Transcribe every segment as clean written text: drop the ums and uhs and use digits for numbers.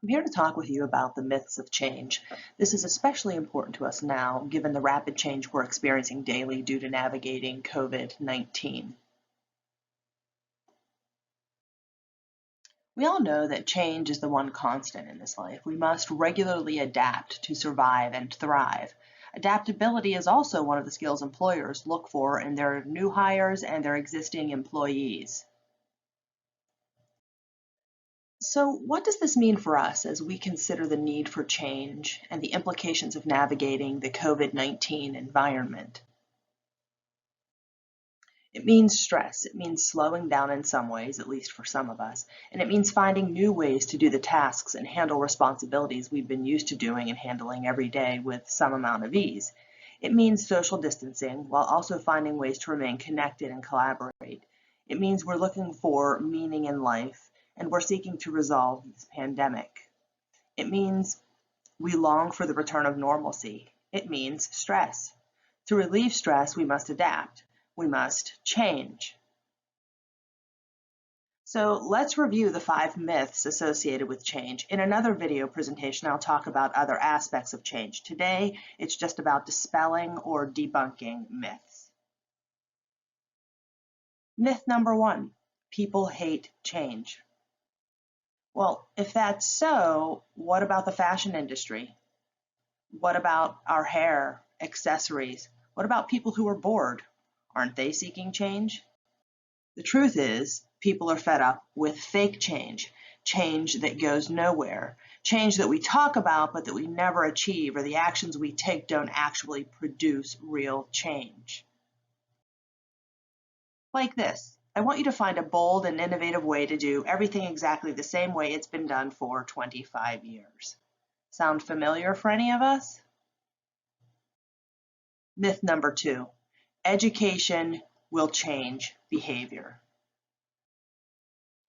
I'm here to talk with you about the myths of change. This is especially important to us now, given the rapid change we're experiencing daily due to navigating COVID-19. We all know that change is the one constant in this life. We must regularly adapt to survive and thrive. Adaptability is also one of the skills employers look for in their new hires and their existing employees. So what does this mean for us as we consider the need for change and the implications of navigating the COVID-19 environment? It means stress. It means slowing down in some ways, at least for some of us, and it means finding new ways to do the tasks and handle responsibilities we've been used to doing and handling every day with some amount of ease. It means social distancing while also finding ways to remain connected and collaborate. It means we're looking for meaning in life and we're seeking to resolve this pandemic. It means we long for the return of normalcy. It means stress. To relieve stress, we must adapt. We must change. So let's review the 5 myths associated with change. In another video presentation, I'll talk about other aspects of change. Today, it's just about dispelling or debunking myths. Myth number 1, people hate change. Well, if that's so, what about the fashion industry? What about our hair, accessories? What about people who are bored? Aren't they seeking change? The truth is, people are fed up with fake change, change that goes nowhere, change that we talk about but that we never achieve, or the actions we take don't actually produce real change. Like this. I want you to find a bold and innovative way to do everything exactly the same way it's been done for 25 years. Sound familiar for any of us? Myth number 2, education will change behavior.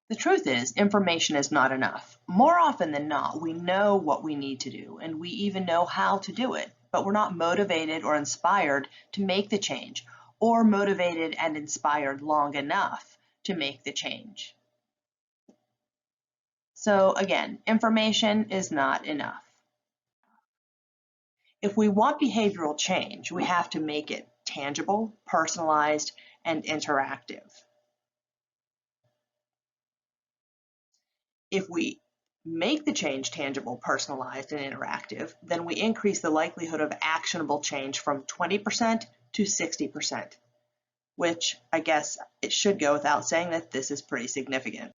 The truth is, information is not enough. More often than not, we know what we need to do, and we even know how to do it, but we're not motivated or inspired to make the change, or motivated and inspired long enough to make the change. So again, information is not enough. If we want behavioral change, we have to make it tangible, personalized, and interactive. If we make the change tangible, personalized, and interactive, then we increase the likelihood of actionable change from 20% to 60%, which I guess it should go without saying that this is pretty significant.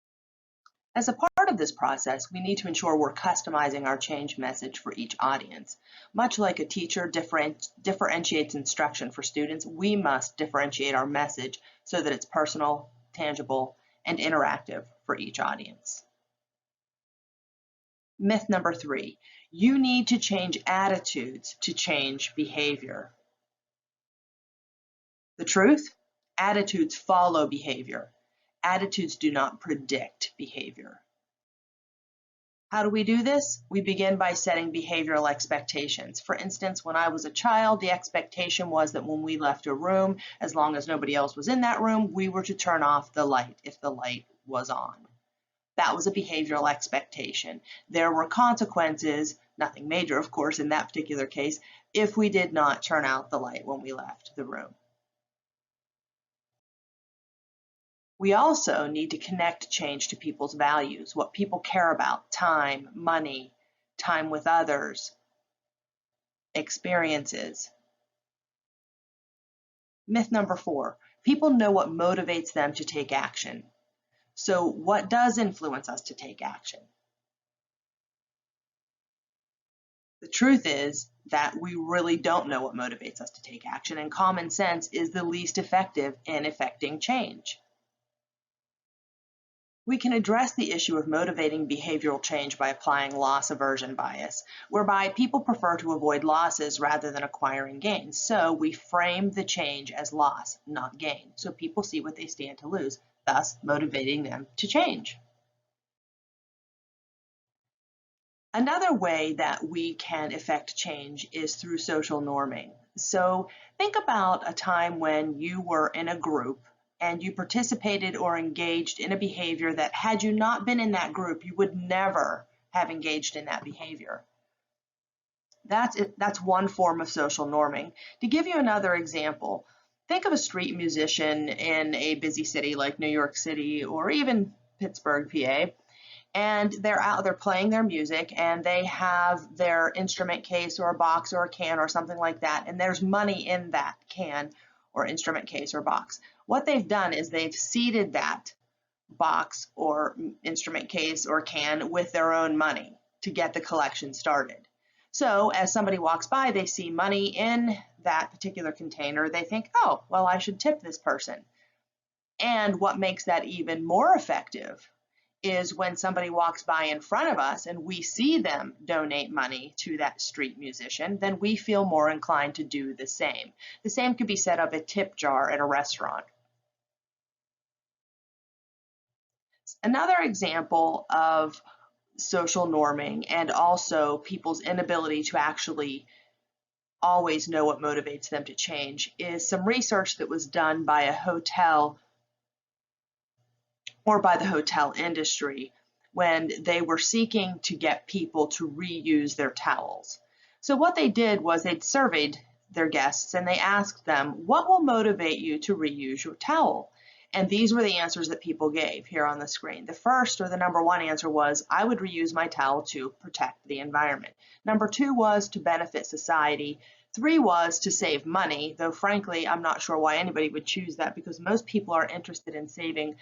As a part of this process, we need to ensure we're customizing our change message for each audience. Much like a teacher differentiates instruction for students, we must differentiate our message so that it's personal, tangible, and interactive for each audience. Myth number 3, you need to change attitudes to change behavior. The truth? Attitudes follow behavior. Attitudes do not predict behavior. How do we do this? We begin by setting behavioral expectations. For instance, when I was a child, the expectation was that when we left a room, as long as nobody else was in that room, we were to turn off the light if the light was on. That was a behavioral expectation. There were consequences, nothing major, of course, in that particular case, if we did not turn out the light when we left the room. We also need to connect change to people's values, what people care about, time, money, time with others, experiences. Myth number 4, people know what motivates them to take action. So what does influence us to take action? The truth is that we really don't know what motivates us to take action, and common sense is the least effective in effecting change. We can address the issue of motivating behavioral change by applying loss aversion bias, whereby people prefer to avoid losses rather than acquiring gains. So we frame the change as loss, not gain, so people see what they stand to lose, thus motivating them to change. Another way that we can effect change is through social norming. So think about a time when you were in a group and you participated or engaged in a behavior that, had you not been in that group, you would never have engaged in that behavior. That's one form of social norming. To give you another example, think of a street musician in a busy city like New York City or even Pittsburgh, PA, and they're out, they're playing their music, and they have their instrument case or a box or a can or something like that, and there's money in that can or instrument case or box. What they've done is they've seeded that box or instrument case or can with their own money to get the collection started. So as somebody walks by, they see money in that particular container, they think, oh, well, I should tip this person. And what makes that even more effective is when somebody walks by in front of us and we see them donate money to that street musician, then we feel more inclined to do the same. The same could be said of a tip jar at a restaurant. Another example of social norming and also people's inability to actually always know what motivates them to change is some research that was done by a hotel or by the hotel industry when they were seeking to get people to reuse their towels. So what they did was they'd surveyed their guests and they asked them, what will motivate you to reuse your towel? And these were the answers that people gave here on the screen. The first, or the number one answer, was, I would reuse my towel to protect the environment. Number two was to benefit society. Three was to save money, though frankly, I'm not sure why anybody would choose that because most people are interested in saving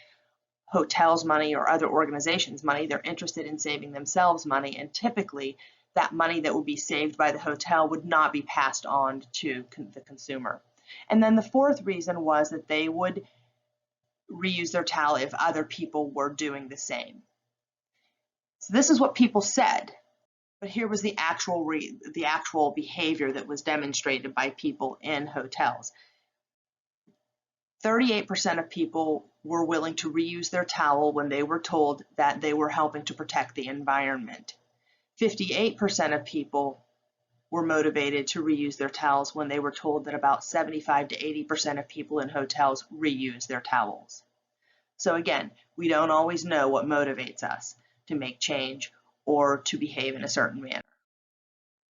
hotels money or other organizations money. They're interested in saving themselves money, and typically that money that would be saved by the hotel would not be passed on to the consumer. And then the fourth reason was that they would reuse their towel if other people were doing the same. So this is what people said, but here was the actual behavior that was demonstrated by people in hotels. 38% of people were willing to reuse their towel when they were told that they were helping to protect the environment. 58% of people were motivated to reuse their towels when they were told that about 75 to 80% of people in hotels reuse their towels. So again, we don't always know what motivates us to make change or to behave in a certain manner.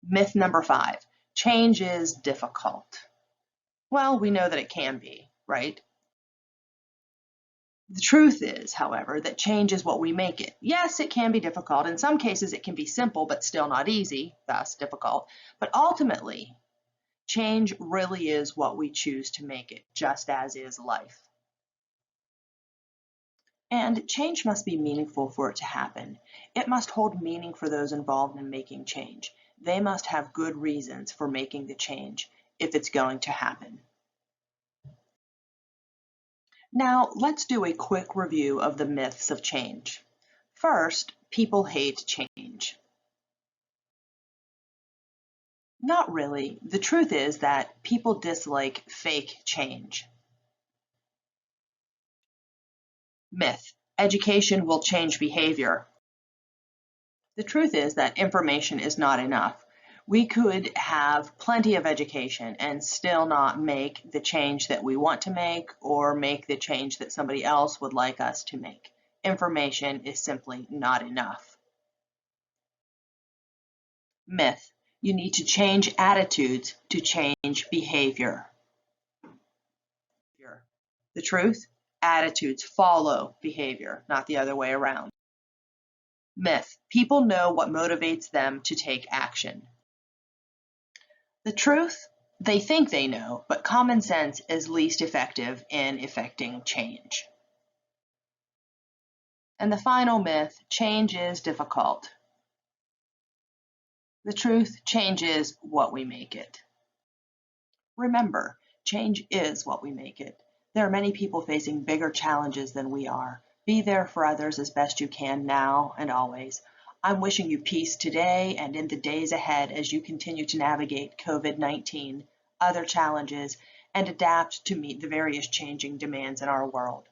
Myth number 5, change is difficult. Well, we know that it can be, right? The truth is, however, that change is what we make it. Yes, it can be difficult. In some cases, it can be simple, but still not easy, thus difficult. But ultimately, change really is what we choose to make it, just as is life. And change must be meaningful for it to happen. It must hold meaning for those involved in making change. They must have good reasons for making the change if it's going to happen. Now, let's do a quick review of the myths of change. First, people hate change. Not really. The truth is that people dislike fake change. Myth, education will change behavior. The truth is that information is not enough. We could have plenty of education and still not make the change that we want to make or make the change that somebody else would like us to make. Information is simply not enough. Myth, you need to change attitudes to change behavior. The truth, attitudes follow behavior, not the other way around. Myth, people know what motivates them to take action. The truth, they think they know, but common sense is least effective in effecting change. And the final myth, change is difficult. The truth, change is what we make it. Remember, change is what we make it. There are many people facing bigger challenges than we are. Be there for others as best you can now and always. I'm wishing you peace today and in the days ahead as you continue to navigate COVID-19, other challenges, and adapt to meet the various changing demands in our world.